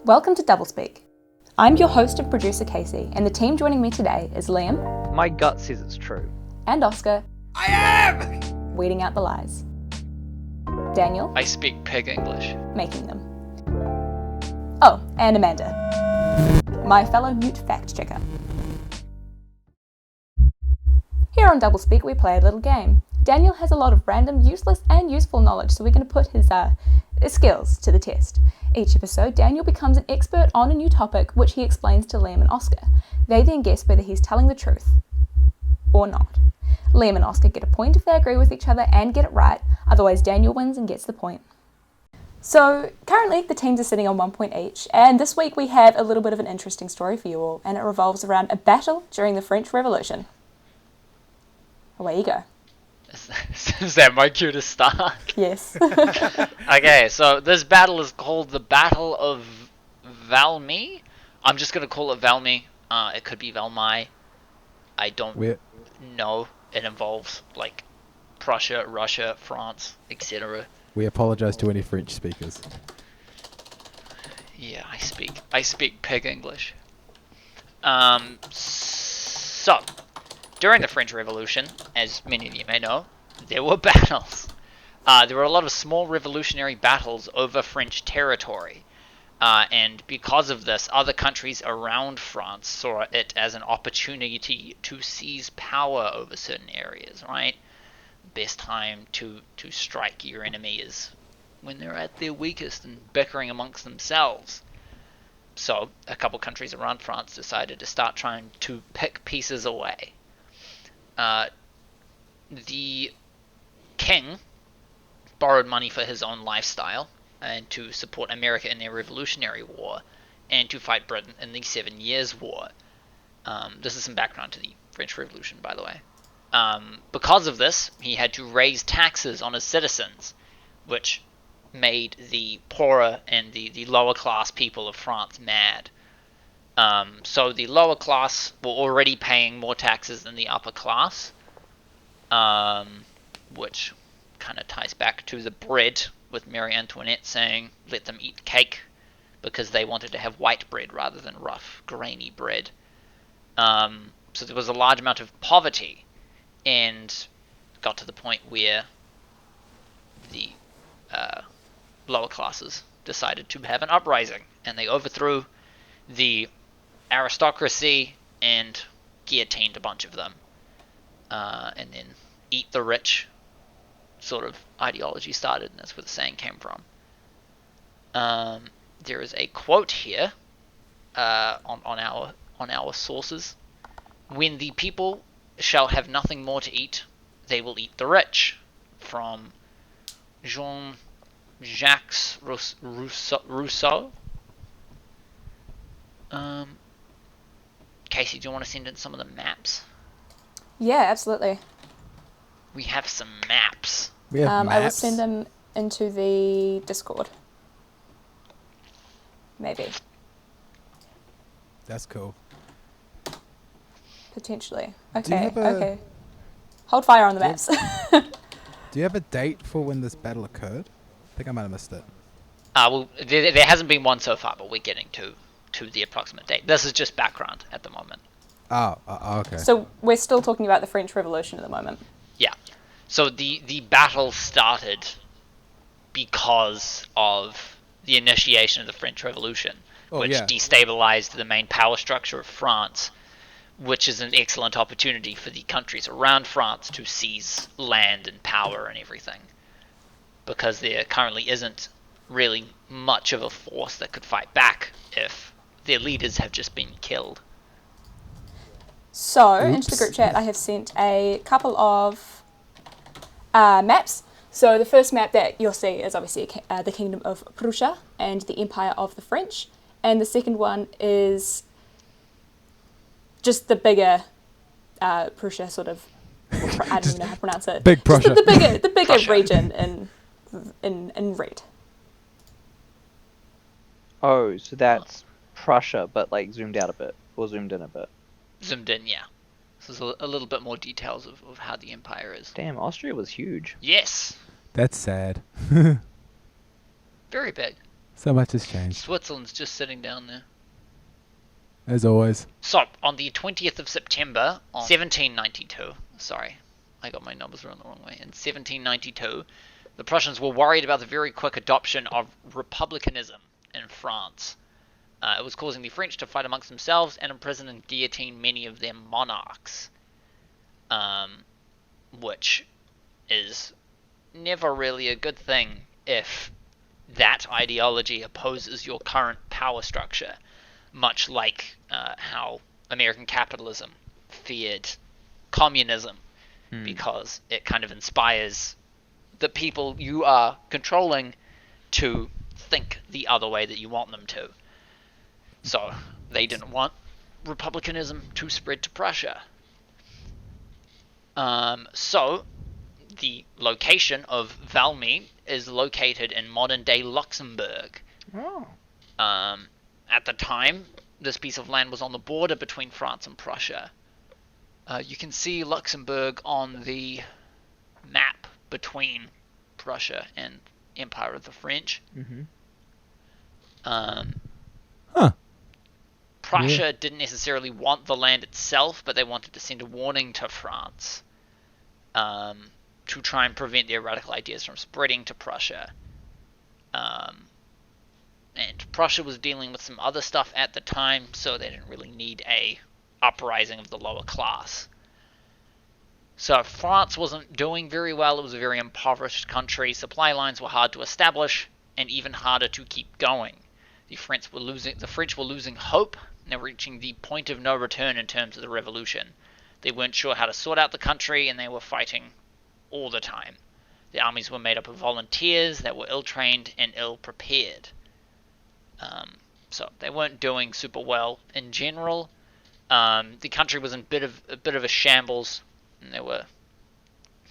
Welcome to Doublespeak. I'm your host and producer Casey, and the team joining me today is Liam. My gut says it's true. And Oscar. I am! Weeding out the lies. Daniel. I speak pig English. Making them. Oh, and Amanda. My fellow mute fact checker. Here on Doublespeak we play a little game. Daniel has a lot of random, useless and useful knowledge, so we're going to put his skills to the test. Each episode, Daniel becomes an expert on a new topic, which he explains to Liam and Oscar. They then guess whether he's telling the truth or not. Liam and Oscar get a point if they agree with each other and get it right, otherwise Daniel wins and gets the point. So, currently the teams are sitting on 1 point each, and this week we have a little bit of an interesting story for you all, and it revolves around a battle during the French Revolution. Away you go. Is that my cue to start? Yes. Okay, so this battle is called the Battle of Valmie. I'm just going to call it Valmy. It could be Valmie. I don't know. It involves, like, Prussia, Russia, France, etc. We apologise to any French speakers. Yeah, I speak pig English. So, during the French Revolution, as many of you may know, there were battles. There were a lot of small revolutionary battles over French territory. And because of this, other countries around France saw it as an opportunity to seize power over certain areas, right? Best time to strike your enemy is when they're at their weakest and bickering amongst themselves. So, a couple countries around France decided to start trying to pick pieces away. The king borrowed money for his own lifestyle and to support America in their Revolutionary War and to fight Britain in the 7 Years' War. This is some background to the French Revolution, by the way. Because of this, he had to raise taxes on his citizens, which made the poorer and the lower class people of France mad. So the lower class were already paying more taxes than the upper class, which kind of ties back to the bread with Marie Antoinette saying, let them eat cake, because they wanted to have white bread rather than rough, grainy bread. So there was a large amount of poverty, and got to the point where the lower classes decided to have an uprising, and they overthrew the aristocracy and guillotined a bunch of them, and then eat the rich sort of ideology started, and that's where the saying came from. There is a quote here on our sources: "When the people shall have nothing more to eat, they will eat the rich," from Jean-Jacques Rousseau. Casey, do you want to send in some of the maps? Yeah, absolutely. We have some maps. We have maps. I will send them into the Discord. Maybe. That's cool. Potentially. Do you Okay, have okay. Hold fire on the maps. Do you have a date for when this battle occurred? I think I might have missed it. Well, there hasn't been one so far, but we're getting to the approximate date. This is just background at the moment. Oh, okay. So we're still talking about the French Revolution at the moment. Yeah. So the battle started because of the initiation of the French Revolution, which destabilized the main power structure of France, which is an excellent opportunity for the countries around France to seize land and power and everything, because there currently isn't really much of a force that could fight back if their leaders have just been killed. So, into the group chat, I have sent a couple of maps. So the first map that you'll see is obviously the Kingdom of Prussia and the Empire of the French. And the second one is just the bigger Prussia, sort of, I don't even know how to pronounce it. Big Prussia. Just the bigger Prussia. region in red. Oh, so that's Prussia, but like zoomed out a bit, or zoomed in a bit. Zoomed in, yeah. So there's a little bit more details of how the empire is. Damn, Austria was huge. Yes! That's sad. Very big. So much has changed, Switzerland's just sitting down there. as always. So, on the 20th of September, 1792, sorry, I got my numbers wrong the wrong way. In 1792, the Prussians were worried about the very quick adoption of republicanism in France. It was causing the French to fight amongst themselves and imprison and guillotine many of their monarchs, which is never really a good thing if that ideology opposes your current power structure, much like how American capitalism feared communism, because it kind of inspires the people you are controlling to think the other way that you want them to. So they didn't want republicanism to spread to Prussia. So the location of Valmy is located in modern-day Luxembourg. Oh. At the time, this piece of land was on the border between France and Prussia. You can see Luxembourg on the map between Prussia and Empire of the French. Mm-hmm. Prussia didn't necessarily want the land itself, but they wanted to send a warning to France to try and prevent their radical ideas from spreading to Prussia. And Prussia was dealing with some other stuff at the time, so they didn't really need a uprising of the lower class. So France wasn't doing very well. It was a very impoverished country. Supply lines were hard to establish and even harder to keep going. The French were losing hope. They were reaching the point of no return in terms of the revolution. They weren't sure how to sort out the country, and they were fighting all the time. The armies were made up of volunteers that were ill-trained and ill-prepared. So they weren't doing super well in general. The country was in a bit of a shambles, and they were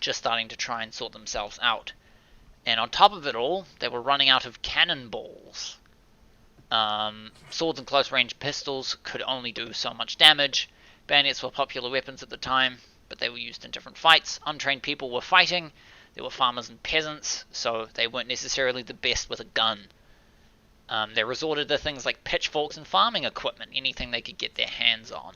just starting to try and sort themselves out. And on top of it all, they were running out of cannonballs. Swords and close-range pistols could only do so much damage. Bayonets were popular weapons at the time, but they were used in different fights. Untrained people were fighting. There were farmers and peasants, so they weren't necessarily the best with a gun. They resorted to things like pitchforks and farming equipment, anything they could get their hands on.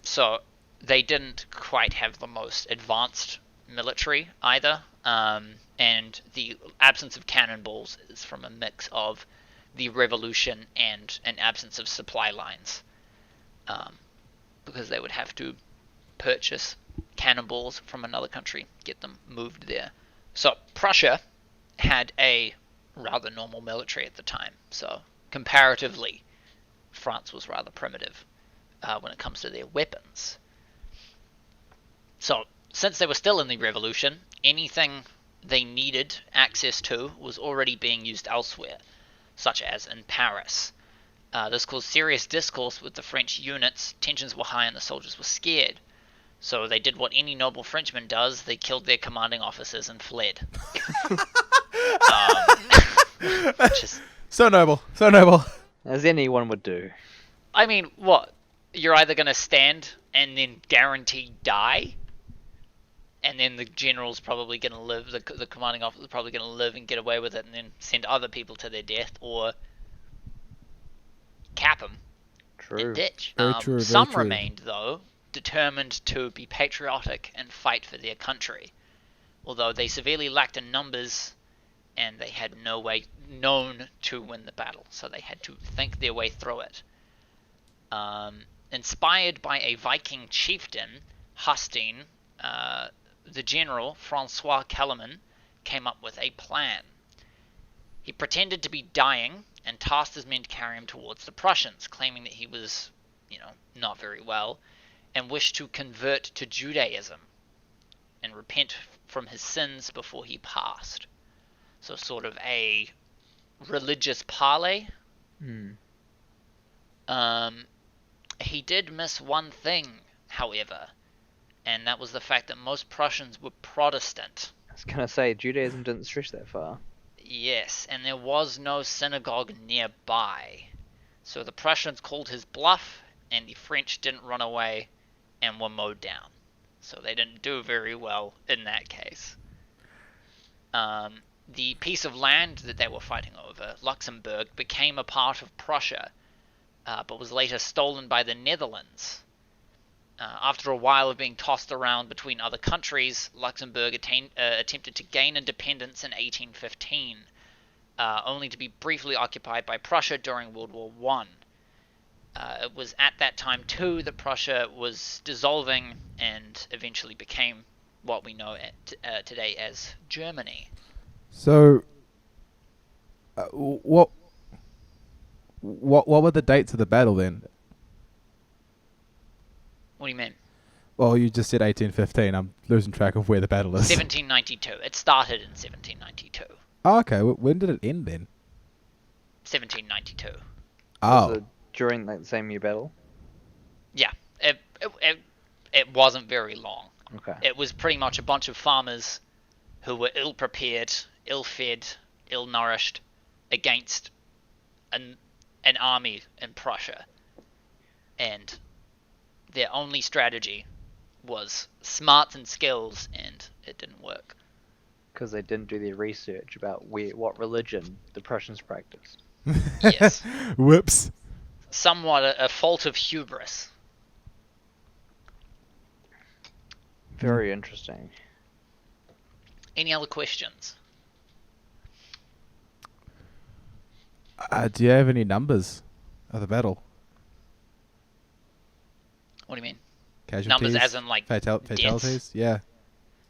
So they didn't quite have the most advanced military either. And the absence of cannonballs is from a mix of the revolution and an absence of supply lines. Because they would have to purchase cannonballs from another country, get them moved there. So Prussia had a rather normal military at the time. So comparatively, France was rather primitive when it comes to their weapons. So since they were still in the revolution, anything they needed access to was already being used elsewhere, such as in Paris. This caused serious discourse with the French units. Tensions were high and the soldiers were scared. So they did what any noble Frenchman does. They killed their commanding officers and fled. So noble. So noble. As anyone would do. I mean, what? You're either going to stand and then guaranteed die, and then the general's probably going to live, the commanding officer's probably going to live and get away with it and then send other people to their death, or cap them and ditch. Very true, very Some true. remained, though, determined to be patriotic and fight for their country, although they severely lacked in numbers and they had no way known to win the battle, so they had to think their way through it. Inspired by a Viking chieftain, Hustine, the general, Francois Kellerman, came up with a plan. He pretended to be dying and tasked his men to carry him towards the Prussians, claiming that he was, not very well, and wished to convert to Judaism and repent from his sins before he passed. So sort of a religious parley. He did miss one thing, however, and that was the fact that most Prussians were Protestant. I was gonna say, Judaism didn't stretch that far. Yes, and there was no synagogue nearby. So the Prussians called his bluff, and the French didn't run away and were mowed down. So they didn't do very well in that case. the piece of land that they were fighting over, Luxembourg, became a part of Prussia, but was later stolen by the Netherlands. After a while of being tossed around between other countries, Luxembourg attempted to gain independence in 1815, only to be briefly occupied by Prussia during World War I. It was at that time, too, that Prussia was dissolving and eventually became what we know today as Germany. So, what were the dates of the battle then? What do you mean? Well, you just said 1815. I'm losing track of where the battle is. 1792. It started in 1792. Oh, okay. When did it end then? 1792. Oh. Was it during like the same year battle? Yeah, it wasn't very long. Okay. It was pretty much a bunch of farmers who were ill-prepared, ill-fed, ill-nourished against an army in Prussia. And their only strategy was smarts and skills, and it didn't work. Because they didn't do their research about what religion the Prussians practiced. Yes. Whoops. Somewhat a fault of hubris. Very interesting. Any other questions? Do you have any numbers of the battle? What do you mean? Casualties? Numbers as in like fatalities? deaths? Yeah.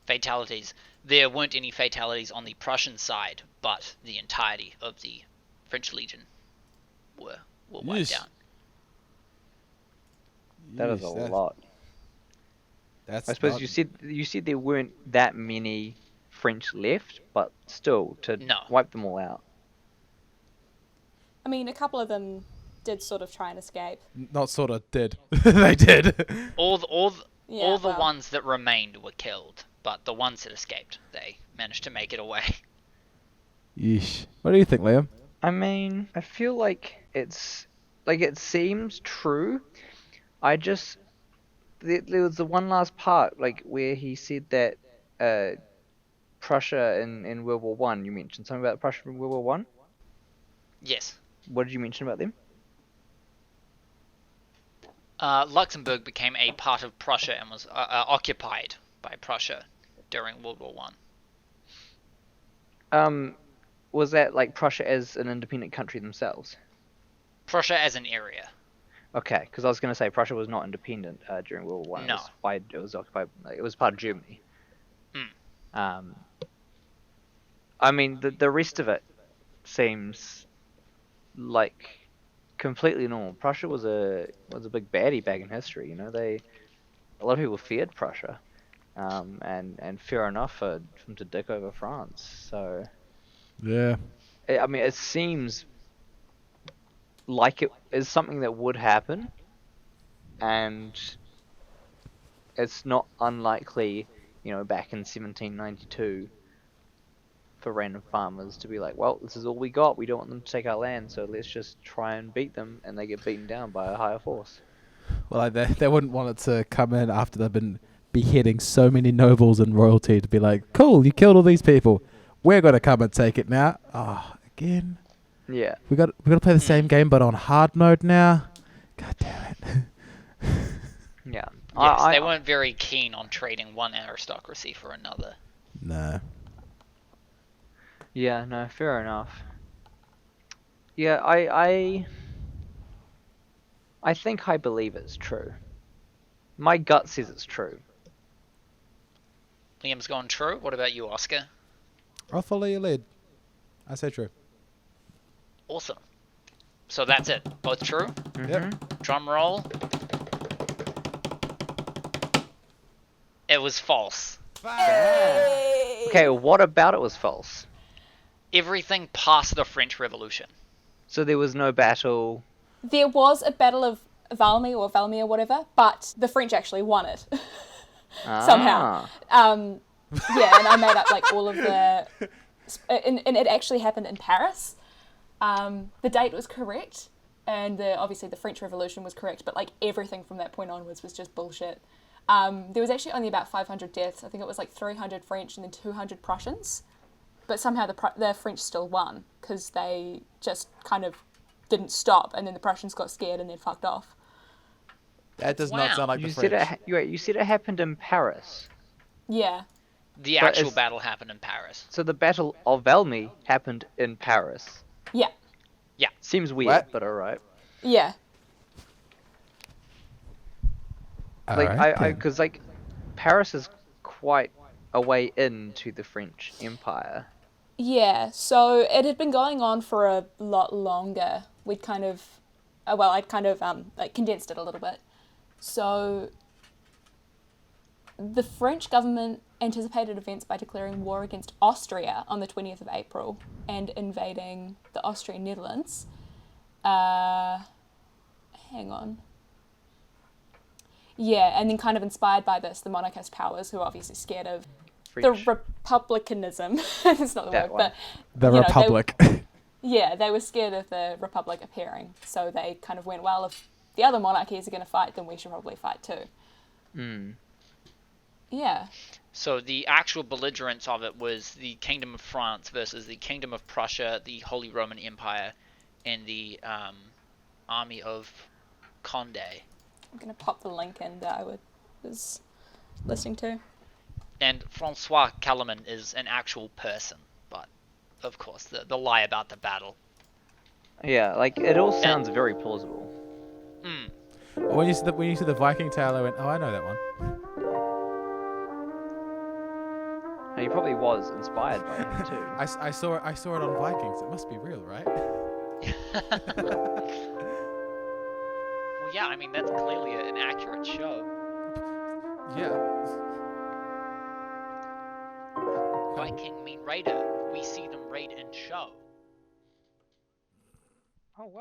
Fatalities. There weren't any fatalities on the Prussian side, but the entirety of the French Legion were wiped Yeesh. out. That is a lot. That's I suppose not- you said there weren't that many French left, but still to No. wipe them all out. I mean, a couple of them did sort of try and escape. Not sort of did. They did. All the Well, ones that remained were killed, but the ones that escaped, they managed to make it away. Yeesh. What do you think, Liam? I mean, I feel like it seems true. I just there was the one last part like where he said that Prussia in World War One. You mentioned something about Prussia in World War One. Yes. What did you mention about them? Luxembourg became a part of Prussia and was occupied by Prussia during World War One. Was that like Prussia as an independent country themselves? Prussia as an area. Okay, because I was going to say Prussia was not independent during World War One. No. It was occupied. Like, it was part of Germany. Hmm. I mean, the rest of it seems like completely normal. Prussia was a big baddie back in history. You know, a lot of people feared Prussia, and fair enough for them to dick over France. So Yeah. I mean, it seems like it is something that would happen, and it's not unlikely, you know, back in 1792 for random farmers to be like, well, this is all we got, we don't want them to take our land, so let's just try and beat them, and they get beaten down by a higher force. Well, they wouldn't want it to come in after they've been beheading so many nobles and royalty to be like, cool, you killed all these people. We're going to come and take it now. Oh, again. Yeah. We got to play the same game, but on hard mode now. God damn it. Yeah. Yes, they weren't very keen on trading one aristocracy for another. No. Yeah, no, fair enough. Yeah, I think I believe it's true. My gut says it's true. Liam's gone true. What about you, Oscar? I'll follow your lead. I say true. Awesome. So that's it. Both true? Yep. Drum roll. It was false. Okay, what about it was false? Everything past the French Revolution. So there was no battle. There was a Battle of Valmy or whatever, but the French actually won it somehow. Yeah, and I made up like all of the, and it actually happened in Paris. The date was correct, and obviously the French Revolution was correct, but like everything from that point onwards was just bullshit. There was actually only about 500 deaths. I think it was like 300 French and then 200 Prussians but somehow the French still won because they just kind of didn't stop, and then the Prussians got scared and then fucked off. That does not sound like You the said French. you said it happened in Paris. Yeah. The But actual it's- battle happened in Paris. So the Battle of Valmie happened in Paris. Yeah. Seems weird, What? but alright. Yeah. Like Alright, then. because like Paris is quite a way into the French Empire. Yeah, so it had been going on for a lot longer. We'd kind of, I'd kind of like condensed it a little bit. So the French government anticipated events by declaring war against Austria on the 20th of April and invading the Austrian Netherlands. Hang on. Yeah, and then kind of inspired by this, the monarchist powers, who are obviously scared of the French. republicanism, it's not the That word, one. but The you know, Republic. yeah, they were scared of the Republic appearing, so they kind of went, well, if the other monarchies are going to fight, then we should probably fight too. Mm. Yeah. So the actual belligerence of it was the Kingdom of France versus the Kingdom of Prussia, the Holy Roman Empire, and the army of Conde. I'm going to pop the link in that I was listening to. And Francois Calaman is an actual person, but of course the lie about the battle. Yeah, like it all sounds very plausible. When you see the Viking tale, I went, oh, I know that one. And he probably was inspired by him too. I saw it on Vikings. It must be real, right? Well, yeah, I mean, that's clearly an accurate show. Yeah. Viking mean raider. We see them raid and show.